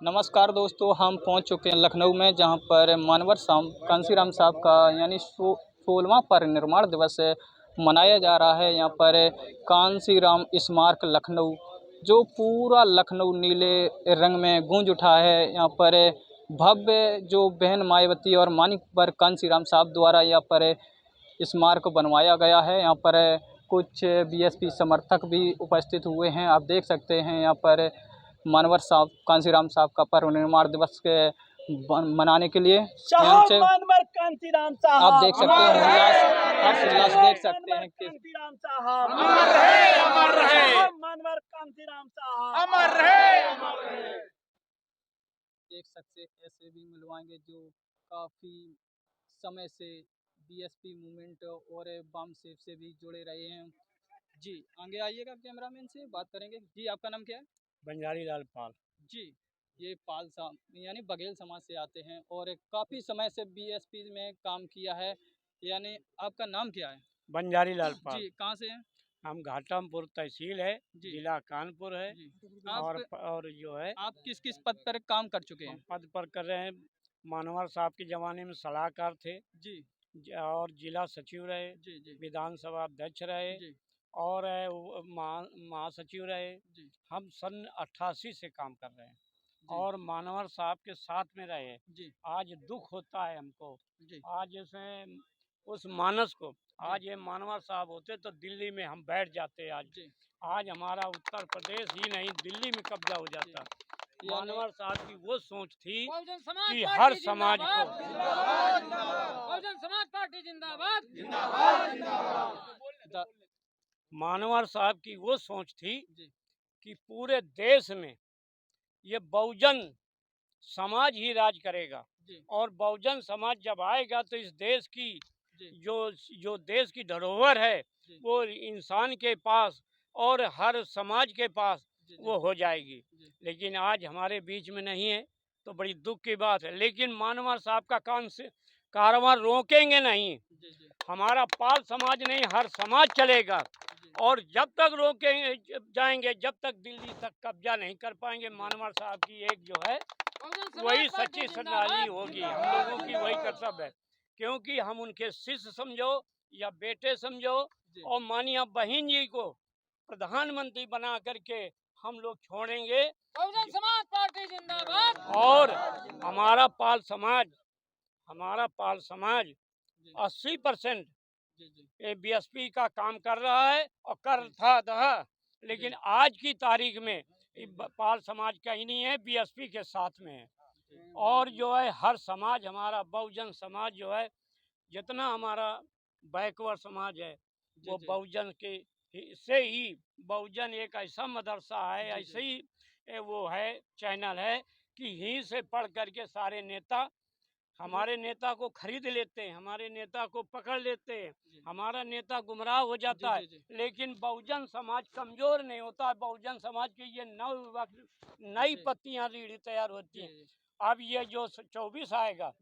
नमस्कार दोस्तों, हम पहुंच चुके हैं लखनऊ में, जहां पर मानवर कांसीराम साहब का यानी 16वां परिनिर्वाण दिवस मनाया जा रहा है। यहां पर कांसीराम स्मारक लखनऊ, जो पूरा लखनऊ नीले रंग में गूंज उठा है। यहां पर भव्य जो बहन मायावती और मानिकवर कांसीराम साहब द्वारा यहाँ पर स्मारक बनवाया गया है। यहाँ पर कुछ बीएसपी समर्थक भी उपस्थित हुए हैं। आप देख सकते हैं यहाँ पर मानवर साहब कांसीराम साहब का परिनिर्वाण दिवस के मनाने के लिए मानवर कांसीराम साहब आप देख सकते हैं हर्ष देख सकते हैं कि कांसीराम साहब अमर रहे मानवर कांसीराम साहब अमर रहे। देख सकते ऐसे भी मिलवाएंगे जो काफी समय से बीएसपी मूवमेंट और बम सेफ से भी जुड़े रहे हैं। जी आगे आइएगा, कैमरामैन से बात करेंगे। जी आपका नाम क्या है? बंजारी लाल पाल। जी ये पाल यानी बघेल समाज से आते हैं और काफ़ी समय से बीएसपी में काम किया है। यानी आपका नाम क्या है? बंजारी लाल पाल। जी कहाँ से हैं? हम घाटमपुर तहसील है, जिला कानपुर है। जी और जो है आप किस किस पद पर काम कर चुके हैं? पद पर कर रहे हैं। मानवर साहब के जमाने में सलाहकार थे जी और जिला सचिव रहे, जी जी विधानसभा अध्यक्ष रहे जी और महासचिव रहे। जी हम सन 88 से काम कर रहे हैं जी और मानवर साहब के साथ में रहे। जी आज दुख होता है हमको, जी आज इसमें उस मानस को, आज ये मानवर साहब होते तो दिल्ली में हम बैठ जाते। आज हमारा उत्तर प्रदेश ही नहीं दिल्ली में कब्जा हो जाता। मानवर साहब की वो सोच थी कि हर समाज को बहुजन समाज पार्टी जिंदाबाद। मानवर साहब की वो सोच थी जी कि पूरे देश में ये बहुजन समाज ही राज करेगा जी और बहुजन समाज जब आएगा तो इस देश की जी जो देश की धरोहर है जी वो इंसान के पास और हर समाज के पास जी वो हो जाएगी। जी लेकिन आज हमारे बीच में नहीं है तो बड़ी दुख की बात है। लेकिन मानवर साहब का कारोबार रोकेंगे नहीं। जी जी हमारा पाल समाज नहीं, हर समाज चलेगा और जब तक रोकेंगे जाएंगे, जब तक दिल्ली तक कब्जा नहीं कर पाएंगे। मानवर साहब की एक जो है वही सच्ची श्रद्धांजलि होगी। हम लोगों की वही कर्तव्य है, क्योंकि हम उनके शिष्य समझो या बेटे समझो और मानिया बहन जी को प्रधानमंत्री बना करके हम लोग छोड़ेंगे। बहुजन समाज पार्टी जिंदाबाद। और हमारा पाल समाज 80% जी जी ये बीएसपी का काम कर रहा है और कर था। लेकिन आज की तारीख में पाल समाज कहीं नहीं है, बीएसपी के साथ में है। और जो है हर समाज, हमारा बहुजन समाज जो है, जितना हमारा बैकवर्ड समाज है वो बहुजन के से ही, बहुजन एक ऐसा मदरसा है, ऐसे ही वो है चैनल है कि यहीं से पढ़ करके सारे नेता हमारे नेता को खरीद लेते हैं, हमारे नेता को पकड़ लेते हैं, हमारा नेता गुमराह हो जाता है। लेकिन बहुजन समाज कमजोर नहीं होता। बहुजन समाज की ये नई पत्तियां रीढ़ी तैयार होती हैं। अब ये जो 24 आएगा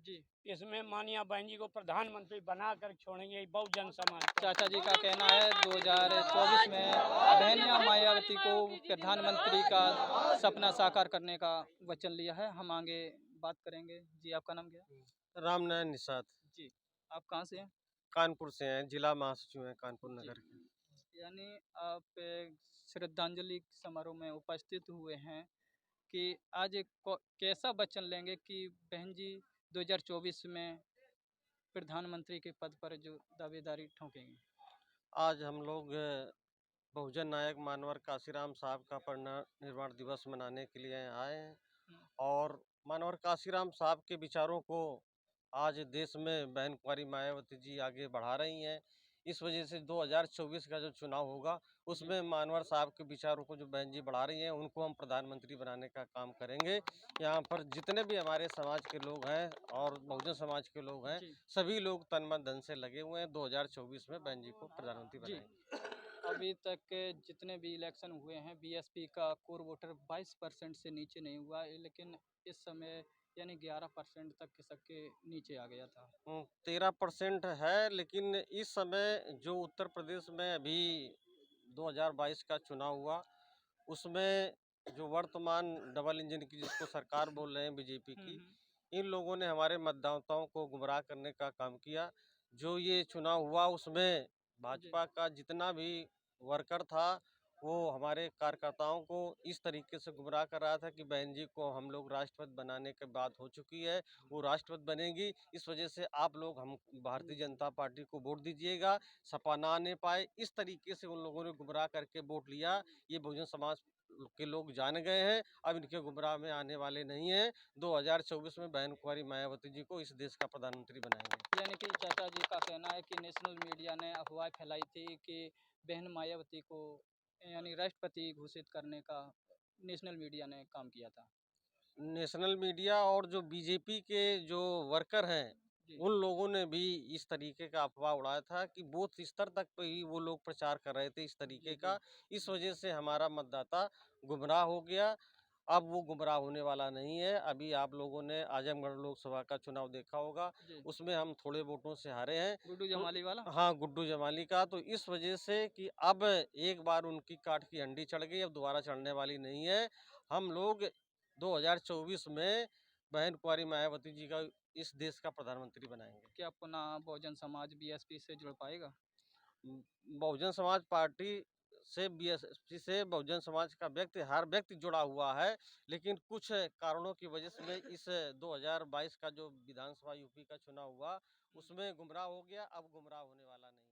इसमें मानिया बहन जी को प्रधानमंत्री बनाकर छोड़ेंगे बहुजन समाज। चाचा जी का कहना है 2024 में बहनिया मायावती को प्रधानमंत्री का सपना साकार करने का वचन लिया है। हम आगे बात करेंगे। जी आपका नाम क्या है? रामनारायण निषाद। जी आप कहाँ से हैं? कानपुर से हैं, जिला महासचिव हैं कानपुर नगर के। यानी आप श्रद्धांजलि समारोह में उपस्थित हुए हैं कि आज कैसा वचन लेंगे कि बहन जी 2024 में प्रधानमंत्री के पद पर जो दावेदारी ठोकेंगे? आज हम लोग बहुजन नायक मानवर काशीराम साहब का परिनिर्वाण दिवस मनाने के लिए आए हैं और मानवर काशीराम साहब के विचारों को आज देश में बहन कुंवारी मायावती जी आगे बढ़ा रही हैं। इस वजह से 2024 का जो चुनाव होगा उसमें मानवर साहब के विचारों को जो बहन जी बढ़ा रही हैं उनको हम प्रधानमंत्री बनाने का काम करेंगे। यहाँ पर जितने भी हमारे समाज के लोग हैं और बहुजन समाज के लोग हैं, सभी लोग तन मन धन से लगे हुए हैं 2024 में बहन जी को प्रधानमंत्री बनाएंगे। अभी तक जितने भी इलेक्शन हुए हैं बीएसपी का कोर वोटर 22% से नीचे नहीं हुआ है, लेकिन इस समय यानी 11% तक सबके नीचे आ गया था। 13% है, लेकिन इस समय जो उत्तर प्रदेश में अभी 2022 का चुनाव हुआ उसमें जो वर्तमान डबल इंजन की जिसको सरकार बोल रहे हैं बीजेपी की, हम्म। इन लोगों ने हमारे मतदाताओं को गुमराह करने का काम किया। जो ये चुनाव हुआ उसमें भाजपा का जितना भी वर्कर था वो हमारे कार्यकर्ताओं को इस तरीके से गुमराह कर रहा था कि बहन जी को हम लोग राष्ट्रपति बनाने की बात हो चुकी है, वो राष्ट्रपति बनेगी, इस वजह से आप लोग हम भारतीय जनता पार्टी को वोट दीजिएगा, सपा ना आने पाए। इस तरीके से उन लोगों ने गुमराह करके वोट लिया। ये बहुजन समाज के लोग जान गए हैं, अब इनके गुमराह में आने वाले नहीं हैं। 2024 में बहन कुंवारी मायावती जी को इस देश का प्रधानमंत्री बनाएंगे। यानी कि चाचा जी का कहना है कि नेशनल मीडिया ने अफवाह फैलाई थी कि बहन मायावती को यानी राष्ट्रपति घोषित करने का नेशनल मीडिया ने काम किया था। नेशनल मीडिया और जो बीजेपी के जो वर्कर हैं जी। उन लोगों ने भी इस तरीके का अफवाह उड़ाया था कि बूथ स्तर तक पे ही वो लोग प्रचार कर रहे थे इस तरीके का। इस वजह से हमारा मतदाता गुमराह हो गया। अब वो गुमराह होने वाला नहीं है। अभी आप लोगों ने आजमगढ़ लोकसभा का चुनाव देखा होगा, जी। उसमें हम थोड़े वोटों से हारे हैं। गुड्डू तो जमाली वाला। हाँ, गुड्डू जमाली का। तो इस वजह से कि अब एक बार उनकी काठ की हंडी चढ़ गई, अब दोबारा चढ़ने वाली नहीं है। हम लोग 2024 में बहन कुंवारी मायावती जी का इस देश का प्रधानमंत्री बनाएंगे। क्या पुनः बहुजन समाज बीएसपी से जुड़ पाएगा? बहुजन समाज पार्टी से बीएसपी से बहुजन समाज का हर व्यक्ति जुड़ा हुआ है, लेकिन कुछ कारणों की वजह से इस 2022 का जो विधानसभा यूपी का चुनाव हुआ उसमें गुमराह हो गया। अब गुमराह होने वाला नहीं।